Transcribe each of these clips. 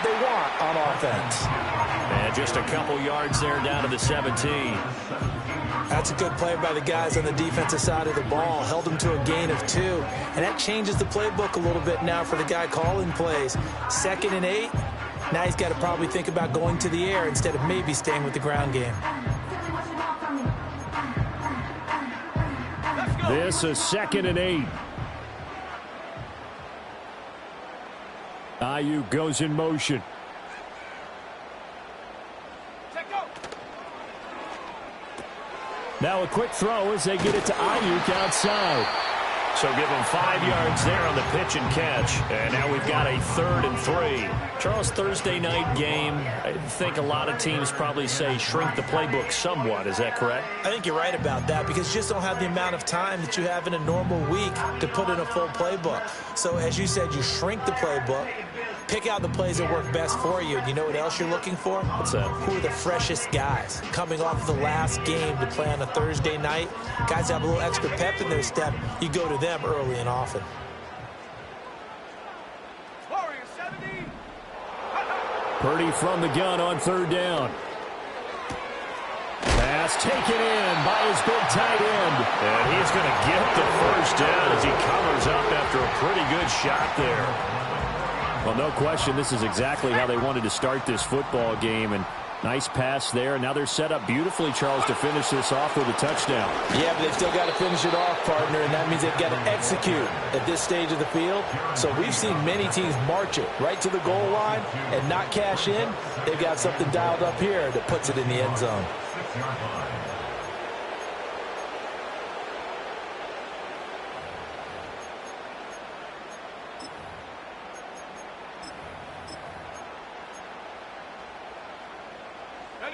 what they want on offense. And just a couple yards there down to the 17. That's a good play by the guys on the defensive side of the ball. Held them to a gain of 2. And that changes the playbook a little bit now for the guy calling plays. 2nd and 8. Now he's got to probably think about going to the air instead of maybe staying with the ground game. This is 2nd and 8. Ayuk goes in motion. Now a quick throw as they get it to Ayuk outside. So give him 5 yards there on the pitch and catch. And now we've got a 3rd and 3. Charles, Thursday night game, I think a lot of teams probably say shrink the playbook somewhat. Is that correct? I think you're right about that because you just don't have the amount of time that you have in a normal week to put in a full playbook. So as you said, you shrink the playbook, pick out the plays that work best for you. And you know what else you're looking for? What's that? Who are the freshest guys coming off of the last game to play on a Thursday night? Guys have a little extra pep in their step. You go to them early and often. Purdy from the gun on 3rd down. Pass taken in by his big tight end. And he's going to get the 1st down as he covers up after a pretty good shot there. Well, no question, this is exactly how they wanted to start this football game. And nice pass there. Now they're set up beautifully, Charles, to finish this off with a touchdown. Yeah, but they've still got to finish it off, partner, and that means they've got to execute at this stage of the field. So we've seen many teams march it right to the goal line and not cash in. They've got something dialed up here that puts it in the end zone.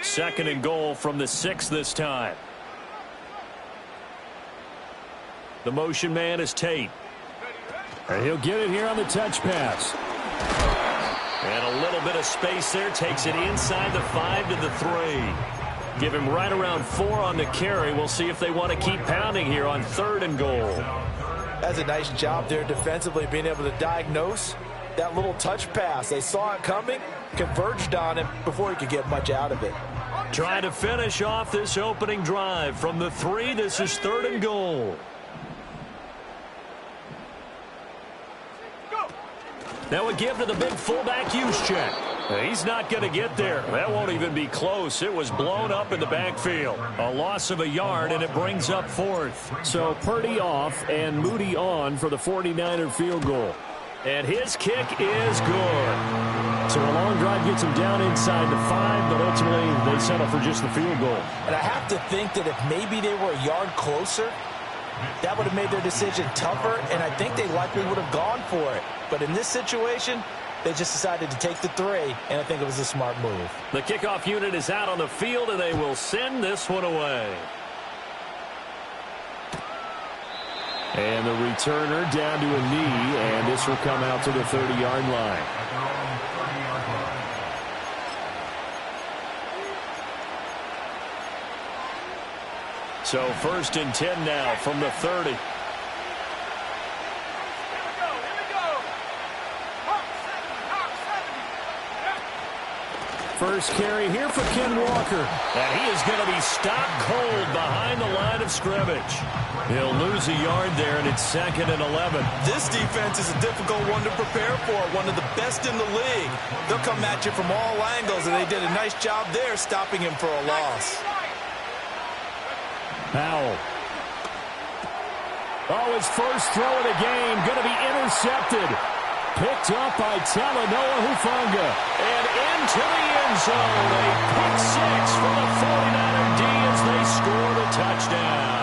Second and goal from the 6 this time. The motion man is Tate. And he'll get it here on the touch pass. And a little bit of space there. Takes it inside the 5 to the 3. Give him right around 4 on the carry. We'll see if they want to keep pounding here on 3rd and goal. That's a nice job there defensively, being able to diagnose that little touch pass. They saw it coming, converged on him before he could get much out of it. Trying to finish off this opening drive from the 3. This is 3rd and goal. Now a give to the big fullback Juszczyk. He's not going to get there. That won't even be close. It was blown up in the backfield. A loss of a yard, and it brings up 4th. So Purdy off and Moody on for the 49er field goal. And his kick is good. So a long drive gets him down inside the 5, but ultimately they settle for just the field goal. And I have to think that if maybe they were a yard closer, that would have made their decision tougher, and I think they likely would have gone for it. But in this situation, they just decided to take the 3, and I think it was a smart move. The kickoff unit is out on the field, and they will send this one away. And the returner down to a knee, and this will come out to the 30-yard line. So 1st and 10 now from the 30. First carry here for Ken Walker. And he is going to be stopped cold behind the line of scrimmage. He'll lose a yard there, and it's 2nd and 11. This defense is a difficult one to prepare for, one of the best in the league. They'll come at you from all angles, and they did a nice job there stopping him for a loss. Powell. Oh, his first throw of the game going to be intercepted. Picked up by Talanoa Hufanga. And into the end zone. A pick 6 for the 49er D as they score the touchdown.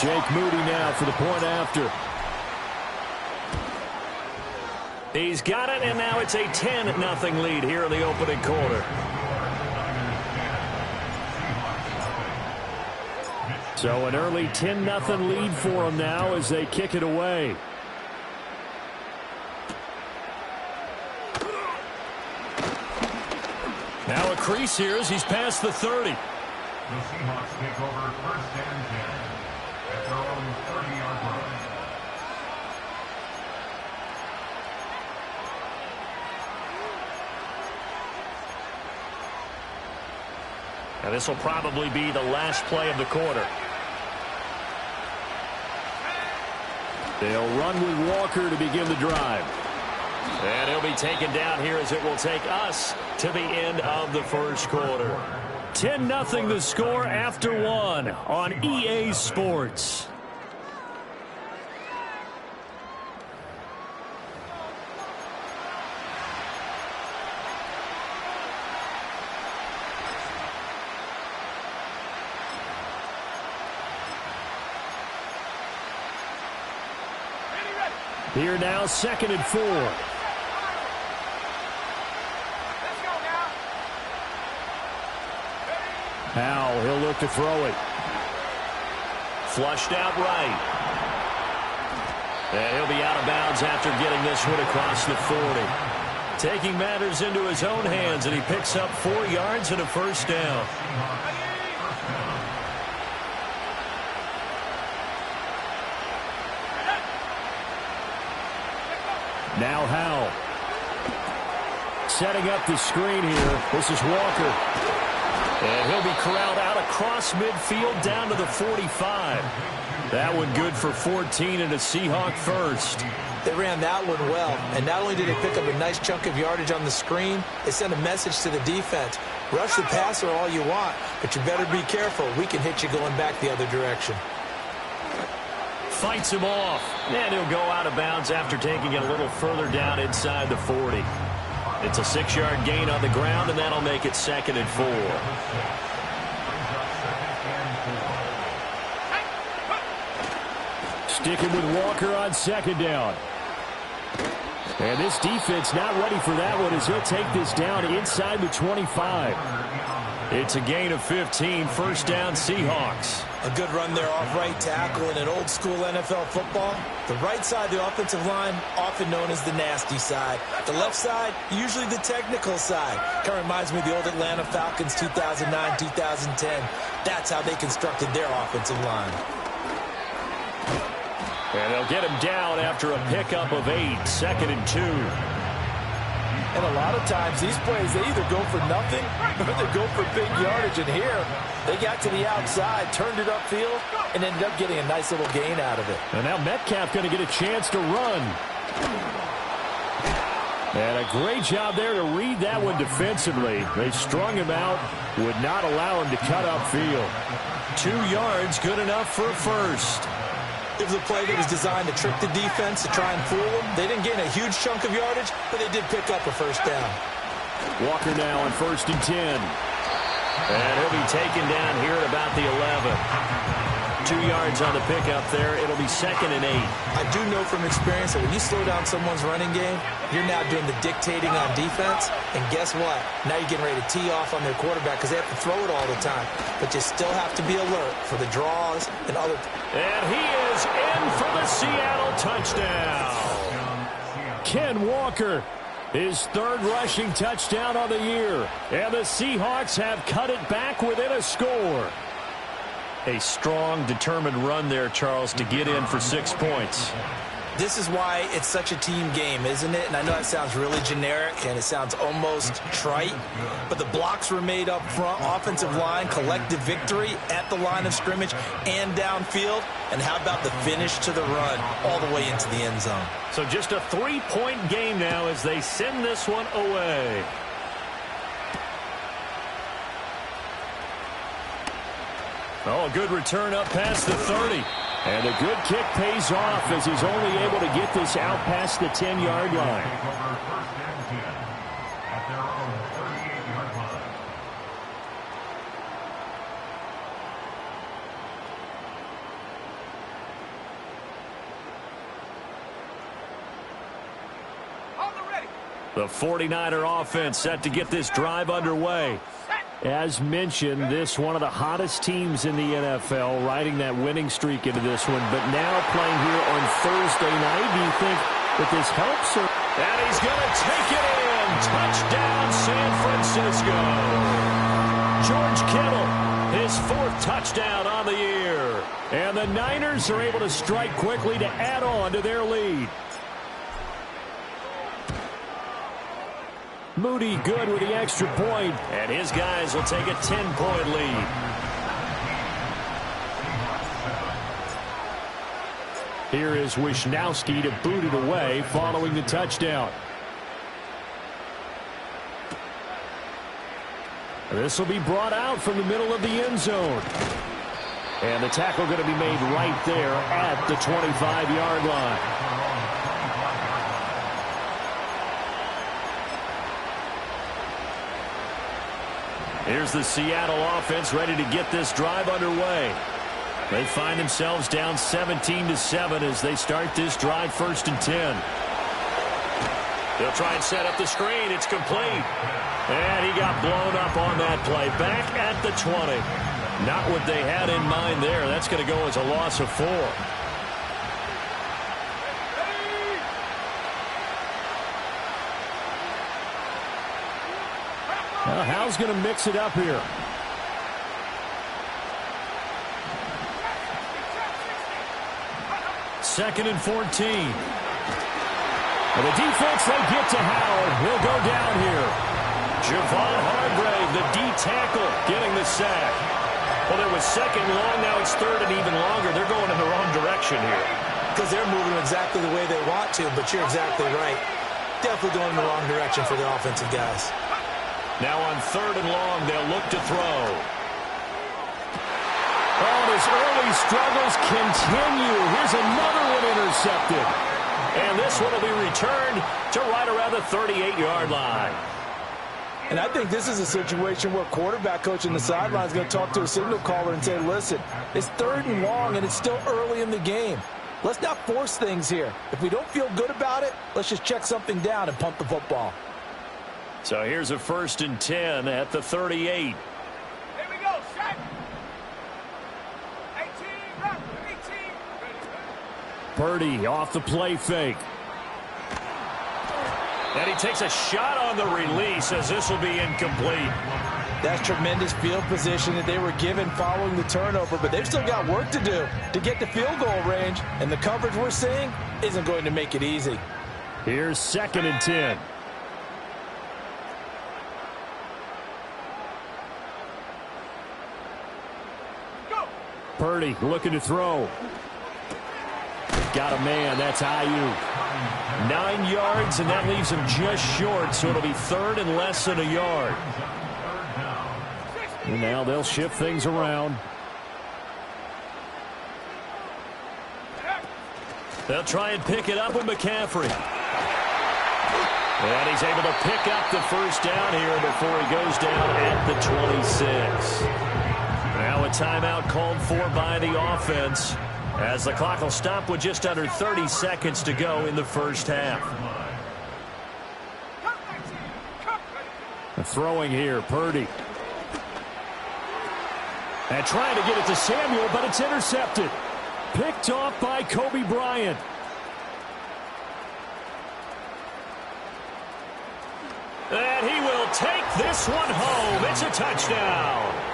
Jake Moody now for the point after. He's got it, and now it's a 10-0 lead here in the opening quarter. So an early 10-0 lead for them now as they kick it away. Now a crease here as he's past the 30. The Seahawks take over 1st and 10 at their own 30-yard line. And this will probably be the last play of the quarter. They'll run with Walker to begin the drive. And he'll be taken down here as it will take us to the end of the first quarter. 10-0 the score after one on EA Sports. Here now, 2nd and 4. Howell, he'll look to throw it. Flushed out right. And he'll be out of bounds after getting this one across the 40. Taking matters into his own hands, and he picks up 4 yards and a first down. Now Howell. Setting up the screen here. This is Walker. And he'll be corralled out across midfield down to the 45. That one good for 14 and a Seahawk first. They ran that one well, and not only did they pick up a nice chunk of yardage on the screen, they sent a message to the defense. Rush the passer all you want, but you better be careful. We can hit you going back the other direction. Fights him off, and he'll go out of bounds after taking it a little further down inside the 40. It's a 6-yard gain on the ground, and that'll make it 2nd and 4. Sticking with Walker on 2nd down. And this defense not ready for that one as he'll take this down inside the 25. It's a gain of 15, first down Seahawks. A good run there off right tackle in an old-school NFL football. The right side of the offensive line, often known as the nasty side. The left side, usually the technical side. Kind of reminds me of the old Atlanta Falcons 2009-2010. That's how they constructed their offensive line. And they'll get him down after a pickup of 8, 2nd and 2. And a lot of times, these plays, they either go for nothing or they go for big yardage. And here, they got to the outside, turned it upfield, and ended up getting a nice little gain out of it. And now Metcalf going to get a chance to run. And a great job there to read that one defensively. They strung him out, would not allow him to cut upfield. 2 yards, good enough for a first. It was a play that was designed to trick the defense, to try and fool them. They didn't gain a huge chunk of yardage, but they did pick up a first down. Walker now on 1st and 10. And he'll be taken down here at about the 11. 2 yards on the pickup there. It'll be 2nd and 8. I do know from experience that when you slow down someone's running game, you're now doing the dictating on defense. And guess what? Now you're getting ready to tee off on their quarterback because they have to throw it all the time. But you still have to be alert for the draws and other. And he is in for the Seattle touchdown. Ken Walker, his 3rd rushing touchdown on the year. And the Seahawks have cut it back within a score. A strong, determined run there, Charles, to get in for 6 points. This is why it's such a team game, isn't it? And I know that sounds really generic and it sounds almost trite, but the blocks were made up front, offensive line, collective victory at the line of scrimmage and downfield. And how about the finish to the run all the way into the end zone? So just a 3-point game now as they send this one away. Oh, a good return up past the 30. And a good kick pays off as he's only able to get this out past the 10-yard line. The 49er offense set to get this drive underway. As mentioned, this one of the hottest teams in the NFL, riding that winning streak into this one, but now playing here on Thursday night. Do you think that this helps? And he's going to take it in. Touchdown, San Francisco. George Kittle, his 4th touchdown on the year. And the Niners are able to strike quickly to add on to their lead. Moody good with the extra point. And his guys will take a 10-point lead. Here is Wisnowski to boot it away following the touchdown. This will be brought out from the middle of the end zone. And the tackle going to be made right there at the 25-yard line. Here's the Seattle offense ready to get this drive underway. They find themselves down 17-7 as they start this drive 1st and 10. They'll try and set up the screen. It's complete. And he got blown up on that play. Back at the 20. Not what they had in mind there. That's going to go as a loss of 4. Well, Hal's going to mix it up here. Second and 14. And the defense, they get to Howard. He'll go down here. Javon Hargrave, the D tackle, getting the sack. Well, there was second long. Now it's third and even longer. They're going in the wrong direction here. Because they're moving exactly the way they want to, but you're exactly right. Definitely going in the wrong direction for the offensive guys. Now on third and long, they'll look to throw. Oh, his early struggles continue. Here's another one intercepted. And this one will be returned to right around the 38-yard line. And I think this is a situation where quarterback coach on the sideline is going to talk to a signal caller and say, listen, it's third and long and it's still early in the game. Let's not force things here. If we don't feel good about it, let's just check something down and punt the football. So here's a 1st and 10 at the 38. Here we go, set. 18, 18. Purdy off the play fake. And he takes a shot on the release as this will be incomplete. That's tremendous field position that they were given following the turnover, but they've still got work to do to get to field goal range, and the coverage we're seeing isn't going to make it easy. Here's 2nd and 10. Purdy looking to throw. Got a man. That's Ayuk. 9 yards, and that leaves him just short, so it'll be third and less than a yard. And now they'll shift things around. They'll try and pick it up with McCaffrey. And he's able to pick up the first down here before he goes down at the 26. Now a timeout called for by the offense as the clock will stop with just under 30 seconds to go in the first half. Throwing here, Purdy. And trying to get it to Samuel, but it's intercepted. Picked off by Kobe Bryant. And he will take this one home. It's a touchdown.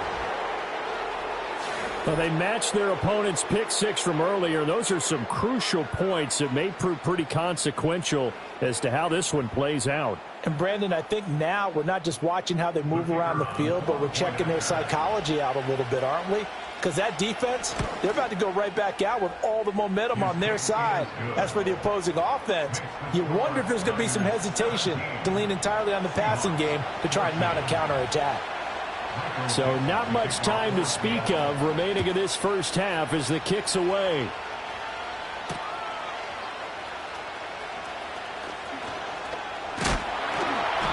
Well, they matched their opponent's pick six from earlier. Those are some crucial points that may prove pretty consequential as to how this one plays out. And, Brandon, I think now we're not just watching how they move around the field, but we're checking their psychology out a little bit, aren't we? Because that defense, they're about to go right back out with all the momentum on their side. As for the opposing offense, you wonder if there's going to be some hesitation to lean entirely on the passing game to try and mount a counterattack. So not much time to speak of remaining in this first half as the kick's away.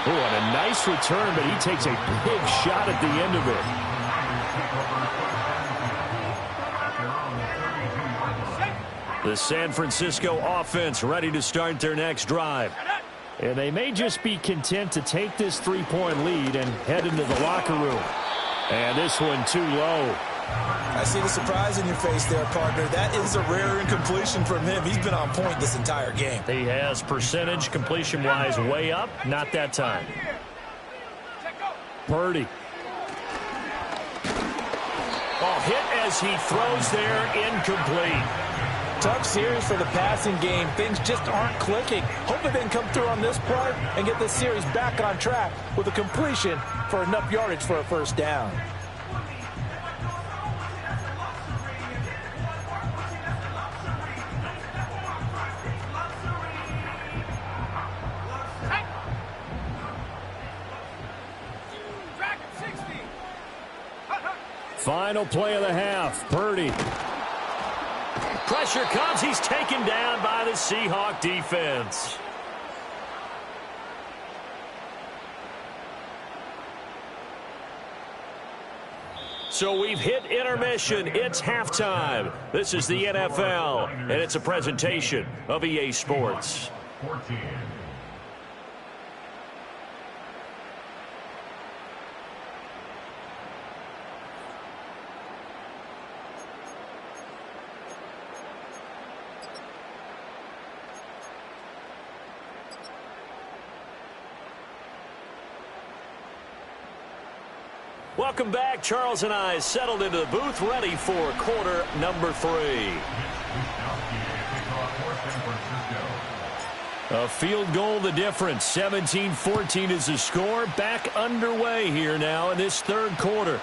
Oh, and a nice return, but he takes a big shot at the end of it. The San Francisco offense ready to start their next drive. And they may just be content to take this three-point lead and head into the locker room. And this one too low. I see the surprise in your face there, partner. That is a rare incompletion from him. He's been on point this entire game. He has percentage completion-wise way up. Not that time. Purdy. Oh, hit as he throws there, incomplete. Tough series for the passing game. Things just aren't clicking. Hopefully they can come through on this play and get this series back on track with a completion for enough yardage for a first down. Final play of the half. Purdy. Pressure comes. He's taken down by the Seahawk defense. So we've hit intermission. It's halftime. This is the NFL, and it's a presentation of EA Sports. 14. Welcome back. Charles and I settled into the booth, ready for quarter number 3. A field goal the difference. 17-14 is the score. Back underway here now in this third quarter.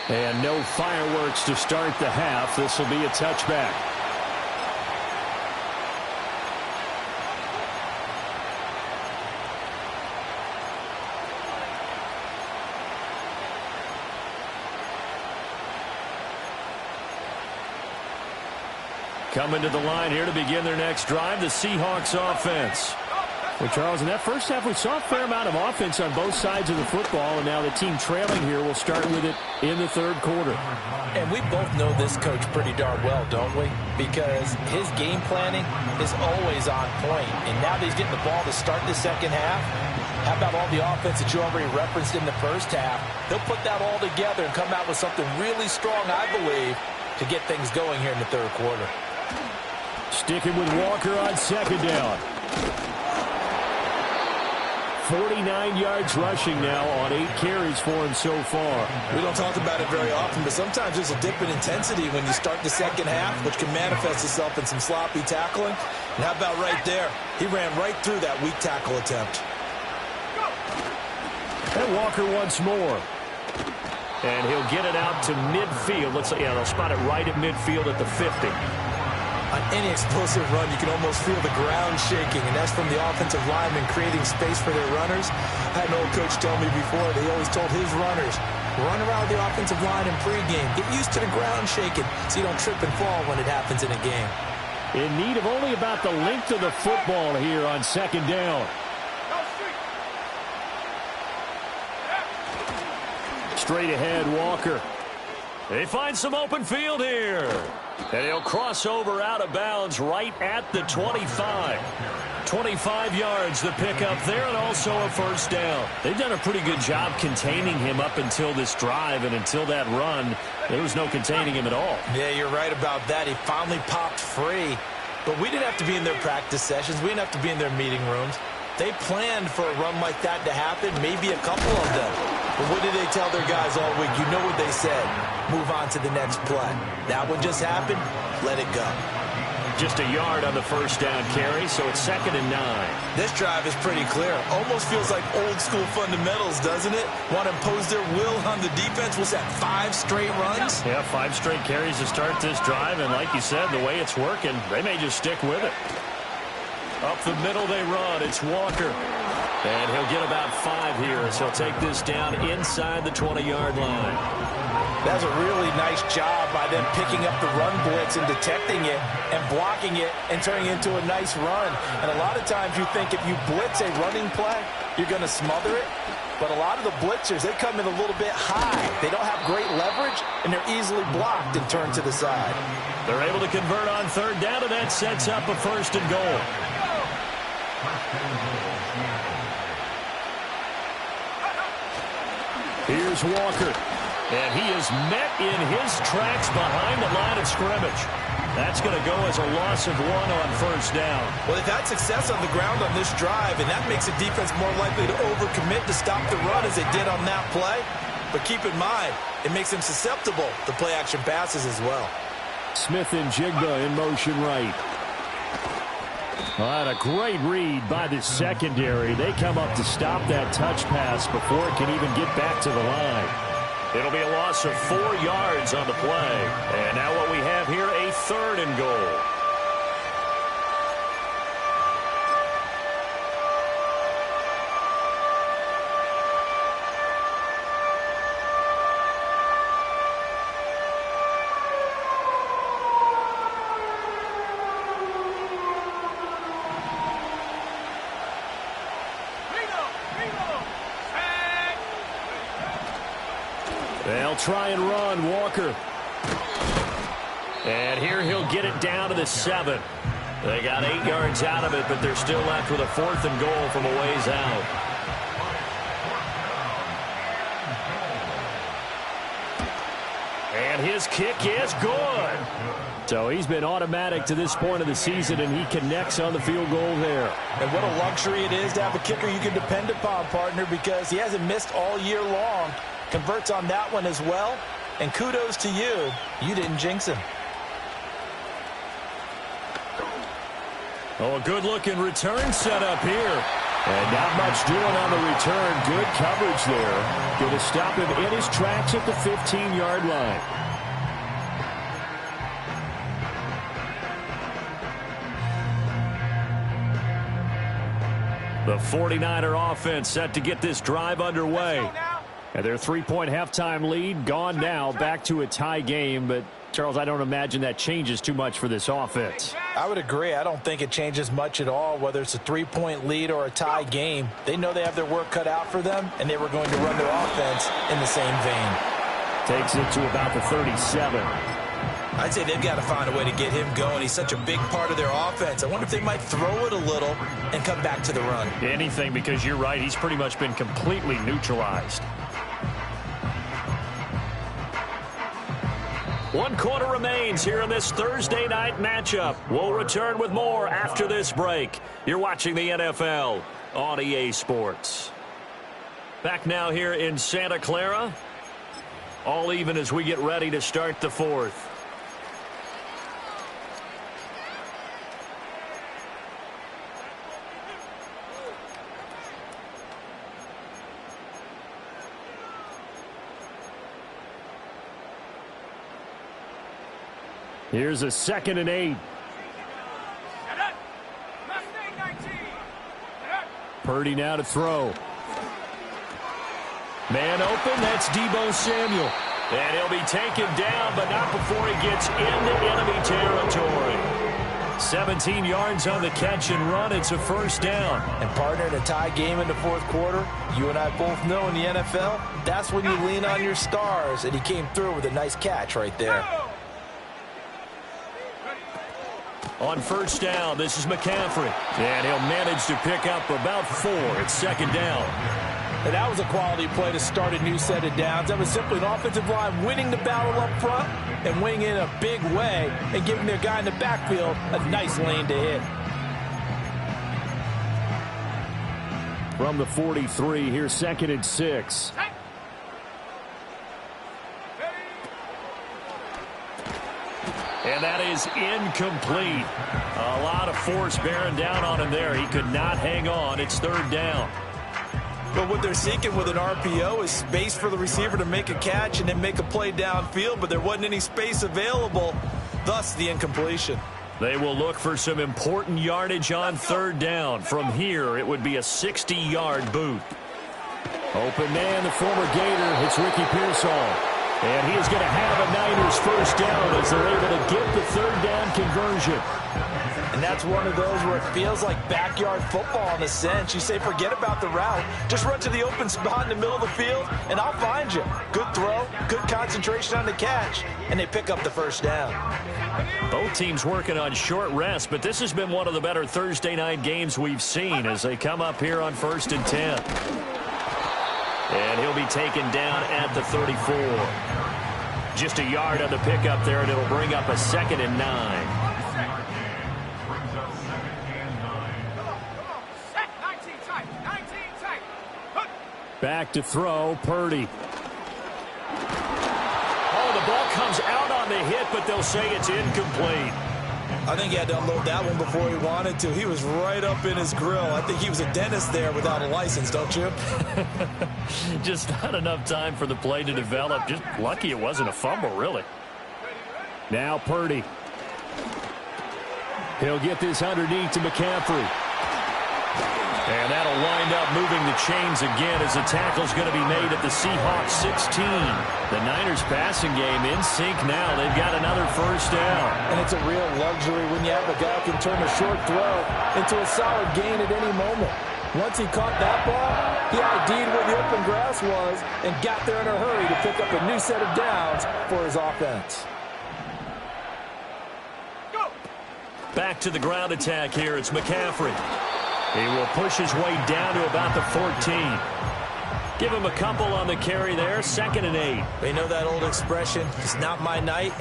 And no fireworks to start the half. This will be a touchback. Coming to the line here to begin their next drive, the Seahawks offense. Well, Charles, in that first half, we saw a fair amount of offense on both sides of the football, and now the team trailing here will start with it in the third quarter. And we both know this coach pretty darn well, don't we? Because his game planning is always on point. And now that he's getting the ball to start the second half, how about all the offense that you already referenced in the first half? He'll put that all together and come out with something really strong, I believe, to get things going here in the third quarter. Sticking with Walker on second down. 49 yards rushing now on 8 carries for him so far. We don't talk about it very often, but sometimes there's a dip in intensity when you start the second half, which can manifest itself in some sloppy tackling. And how about right there? He ran right through that weak tackle attempt. And Walker once more. And he'll get it out to midfield. Let's say, yeah, they'll spot it right at midfield at the 50. On any explosive run, you can almost feel the ground shaking, and that's from the offensive linemen creating space for their runners. I had an old coach tell me before, they always told his runners, run around the offensive line in pregame. Get used to the ground shaking so you don't trip and fall when it happens in a game. In need of only about the length of the football here on second down. Straight ahead, Walker. They find some open field here. And he'll cross over out of bounds right at the 25. 25 yards the pickup there, and also a first down. They've done a pretty good job containing him up until this drive, and until that run, there was no containing him at all. Yeah, you're right about that. He finally popped free. But we didn't have to be in their practice sessions. We didn't have to be in their meeting rooms. They planned for a run like that to happen, maybe a couple of them. But what did they tell their guys all week? You know what they said. Move on to the next play. That one just happened. Let it go. Just a yard on the first down carry, so it's 2nd and 9. This drive is pretty clear. Almost feels like old school fundamentals, doesn't it? Want to impose their will on the defense. Was that 5 straight runs? Yeah, 5 straight carries to start this drive, and like you said, the way it's working, they may just stick with it. Up the middle they run. It's Walker. And he'll get about 5 here as he'll take this down inside the 20-yard line. That's a really nice job by them picking up the run blitz and detecting it and blocking it and turning it into a nice run. And a lot of times you think if you blitz a running play, you're going to smother it. But a lot of the blitzers, they come in a little bit high. They don't have great leverage, and they're easily blocked and turned to the side. They're able to convert on third down, and that sets up a 1st and goal. Here's Walker. And he is met in his tracks behind the line of scrimmage. That's going to go as a loss of 1 on first down. Well, they've had success on the ground on this drive, and that makes the defense more likely to overcommit to stop the run as they did on that play. But keep in mind, it makes them susceptible to play-action passes as well. Smith and Jigba in motion right. Well, a great read by the secondary. They come up to stop that touch pass before it can even get back to the line. It'll be a loss of 4 yards on the play. And now what we have here, a 3rd and goal. They'll try and run Walker. And here he'll get it down to the 7. They got 8 yards out of it, but they're still left with a 4th and goal from a ways out. And his kick is good. So he's been automatic to this point of the season, and he connects on the field goal there. And what a luxury it is to have a kicker you can depend upon, partner, because he hasn't missed all year long. Converts on that one as well. And kudos to you. You didn't jinx him. Oh, a good-looking return set up here. And not much doing on the return. Good coverage there. Going to stop him in his tracks at the 15-yard line. The 49er offense set to get this drive underway. And their 3-point halftime lead gone now, back to a tie game. But, Charles, I don't imagine that changes too much for this offense. I would agree. I don't think it changes much at all, whether it's a 3-point lead or a tie game. They know they have their work cut out for them, and they were going to run their offense in the same vein. Takes it to about the 37. I'd say they've got to find a way to get him going. He's such a big part of their offense. I wonder if they might throw it a little and come back to the run. Anything, because you're right. He's pretty much been completely neutralized. 1 quarter remains here in this Thursday night matchup. We'll return with more after this break. You're watching the NFL on EA Sports. Back now here in Santa Clara. All even as we get ready to start the 4th. Here's a 2nd and 8. Purdy now to throw. Man open, that's Deebo Samuel. And he'll be taken down, but not before he gets into enemy territory. 17 yards on the catch and run. It's a 1st down. And partner, in a tie game in the 4th quarter, you and I both know in the NFL, that's when you lean on your stars. And he came through with a nice catch right there. On 1st down, this is McCaffrey. And he'll manage to pick up about 4. It's 2nd down. And that was a quality play to start a new set of downs. That was simply an offensive line winning the battle up front and winning in a big way and giving their guy in the backfield a nice lane to hit. From the 43, here's 2nd and 6. And that is incomplete. A lot of force bearing down on him there. He could not hang on. It's 3rd down. But what they're seeking with an RPO is space for the receiver to make a catch and then make a play downfield, but there wasn't any space available, thus the incompletion. They will look for some important yardage on 3rd down. From here, it would be a 60-yard boot. Open man, the former Gator. It's Ricky Pearsall. And he is going to have a Niners 1st down as they're able to get the 3rd down conversion. And that's one of those where it feels like backyard football in a sense. You say, forget about the route. Just run to the open spot in the middle of the field, and I'll find you. Good throw, good concentration on the catch, and they pick up the 1st down. Both teams working on short rest, but this has been one of the better Thursday night games we've seen as they come up here on 1st and 10. And he'll be taken down at the 34. Just a yard on the pickup there, and it'll bring up a 2nd and 9. Back to throw, Purdy. Oh, the ball comes out on the hit, but they'll say it's incomplete. I think he had to unload that one before he wanted to. He was right up in his grill. I think he was a dentist there without a license, don't you? Just not enough time for the play to develop. Just lucky it wasn't a fumble, really. Now Purdy. He'll get this underneath to McCaffrey. And that'll wind up moving the chains again as the tackle's going to be made at the Seahawks 16. The Niners passing game in sync now. They've got another first down. And it's a real luxury when you have a guy who can turn a short throw into a solid gain at any moment. Once he caught that ball, he ID'd where the open grass was and got there in a hurry to pick up a new set of downs for his offense. Back to the ground attack here. It's McCaffrey. He will push his way down to about the 14. Give him a couple on the carry there. 2nd and 8. They know that old expression, it's not my night.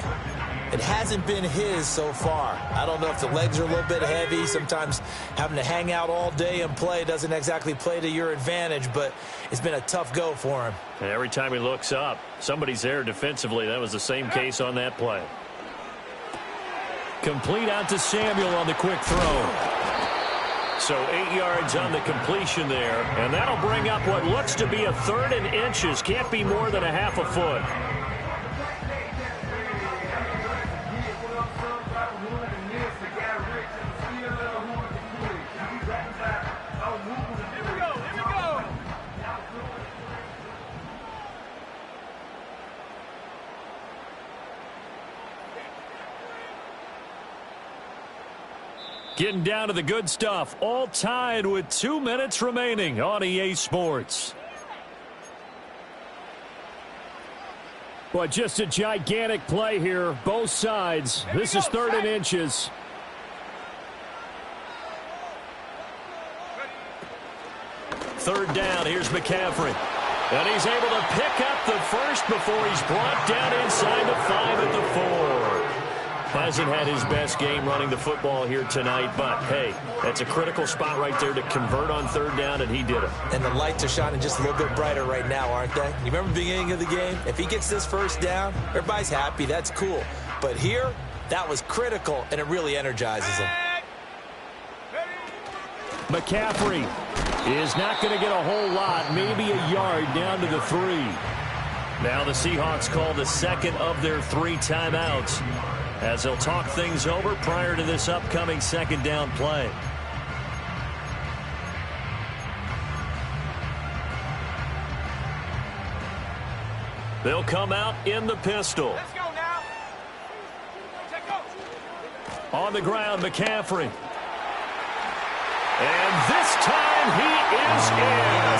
It hasn't been his so far. I don't know if the legs are a little bit heavy. Sometimes having to hang out all day and play doesn't exactly play to your advantage, but it's been a tough go for him. And every time he looks up, somebody's there defensively. That was the same case on that play. Complete out to Samuel on the quick throw. So 8 yards on the completion there, and that'll bring up what looks to be a 3rd and inches. Can't be more than a half a foot. Getting down to the good stuff. All tied with 2 minutes remaining on EA Sports. But just a gigantic play here. Both sides. This is 3rd and inches. Third down. Here's McCaffrey. And he's able to pick up the first before he's brought down inside the 5 at the 4. Hasn't had his best game running the football here tonight, but, hey, that's a critical spot right there to convert on 3rd down, and he did it. And the lights are shining just a little bit brighter right now, aren't they? You remember the beginning of the game? If he gets this first down, everybody's happy. That's cool. But here, that was critical, and it really energizes him. McCaffrey is not going to get a whole lot, maybe a yard down to the 3. Now the Seahawks call the 2nd of their 3 timeouts, as they'll talk things over prior to this upcoming 2nd down play. They'll come out in the pistol. Let's go now. Take go. On the ground, McCaffrey. And this time he is in.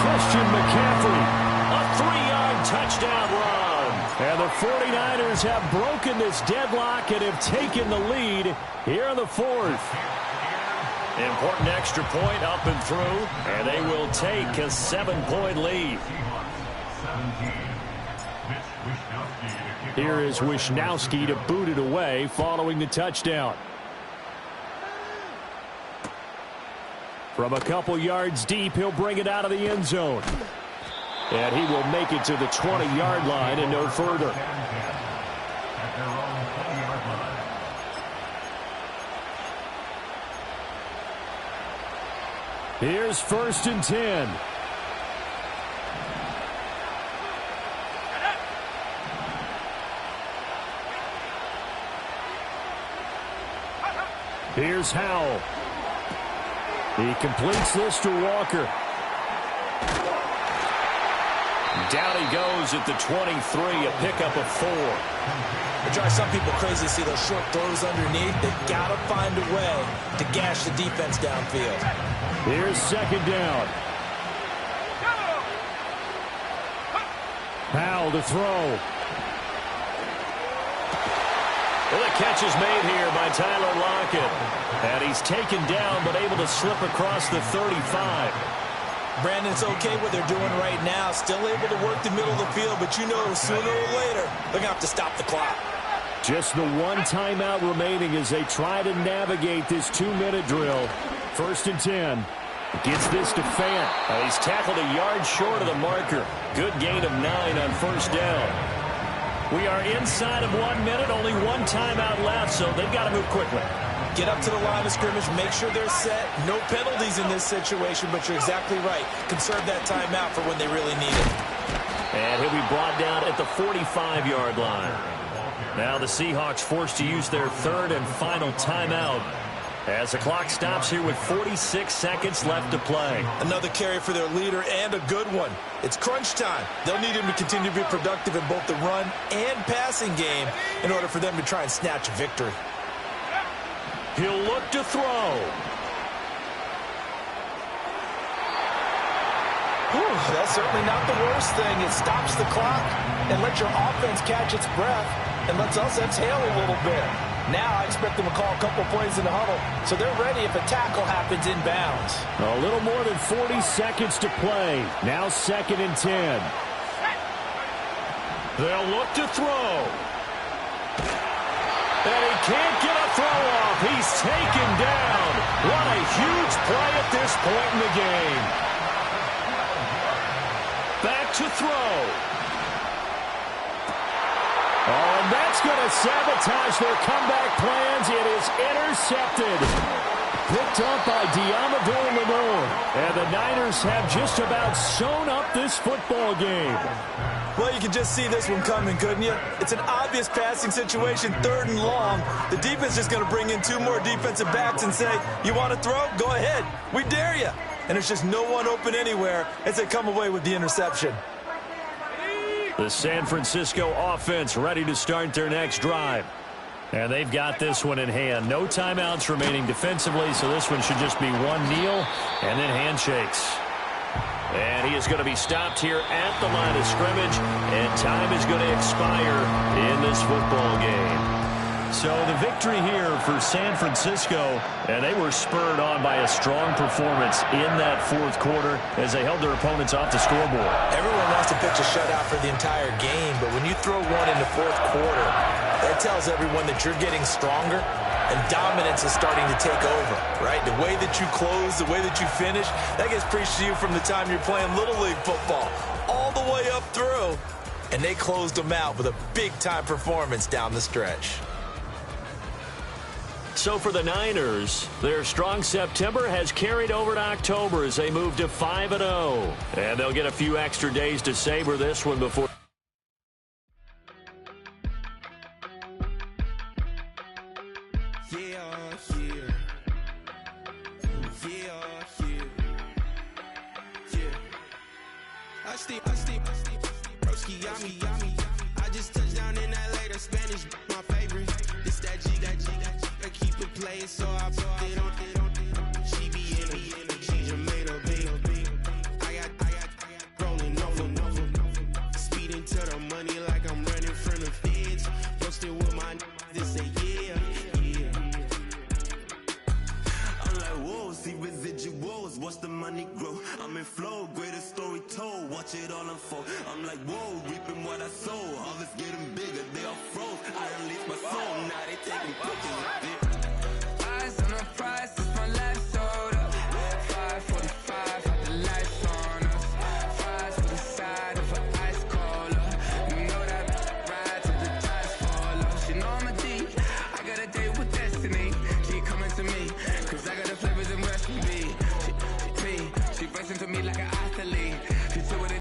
Christian McCaffrey. A 3-yard touchdown run. And the 49ers have broken this deadlock and have taken the lead here in the 4th. Important extra point up and through, and they will take a 7-point lead. Here is Wishnowski to boot it away following the touchdown. From a couple yards deep, he'll bring it out of the end zone. And he will make it to the 20-yard line and no further. Here's 1st and 10. Here's Howell. He completes this to Walker. Down he goes at the 23, a pickup of 4. It drives some people crazy to see those short throws underneath. They've got to find a way to gash the defense downfield. Here's 2nd down. Howell to throw. Well, the catch is made here by Tyler Lockett. And he's taken down but able to slip across the 35. Brandon, it's okay what they're doing right now. Still able to work the middle of the field, but you know sooner or later they're going to have to stop the clock. Just the 1 timeout remaining as they try to navigate this 2-minute drill. 1st and 10. Gets this to Fant. He's tackled a yard short of the marker. Good gain of 9 on 1st down. We are inside of 1 minute, only one timeout left, so they've got to move quickly. Get up to the line of scrimmage, make sure they're set. No penalties in this situation, but you're exactly right. Conserve that timeout for when they really need it. And he'll be brought down at the 45-yard line. Now the Seahawks forced to use their third and final timeout as the clock stops here with 46 seconds left to play. Another carry for their leader and a good one. It's crunch time. They'll need him to continue to be productive in both the run and passing game in order for them to try and snatch a victory. He'll look to throw. That's certainly not the worst thing. It stops the clock and lets your offense catch its breath and lets us exhale a little bit. Now I expect them to call a couple plays in the huddle, so they're ready if a tackle happens inbounds. A little more than 40 seconds to play. Now 2nd and 10. They'll look to throw. And he can't get a throw off. He's taken down. What a huge play at this point in the game. Back to throw. Oh, and that's going to sabotage their comeback plans. It is intercepted. Picked up by Diamador Lenore. And the Niners have just about sewn up this football game. Well, you can just see this one coming, couldn't you? It's an obvious passing situation, 3rd and long. The defense is going to bring in 2 more defensive backs and say, you want to throw? Go ahead. We dare you. And there's just no one open anywhere as they come away with the interception. The San Francisco offense ready to start their next drive. And they've got this one in hand. No timeouts remaining defensively, so this one should just be one kneel and then handshakes. And he is going to be stopped here at the line of scrimmage, and time is going to expire in this football game. So the victory here for San Francisco, and they were spurred on by a strong performance in that 4th quarter as they held their opponents off the scoreboard. Everyone wants to pitch a shutout for the entire game, but when you throw one in the 4th quarter, that tells everyone that you're getting stronger and dominance is starting to take over, right? The way that you close, the way that you finish, that gets preached to you from the time you're playing Little League football all the way up through, and they closed them out with a big-time performance down the stretch. So for the Niners, their strong September has carried over to October as they move to 5-0. And they'll get a few extra days to savor this one before. I just touched down in LA, the Spanish, my favorite. This that G, I keep it playing, so I put it on. She be in it, she just made a big. I got rolling over, speeding to the money like I'm running from the feds. Posted with my this say yeah. I'm like, whoa, see residuals, watch the money grow. I'm in flow, greatest story told, watch it all unfold. I'm like, whoa, reaping what I sow, harvest getting bigger, they all froze. I release my soul, now they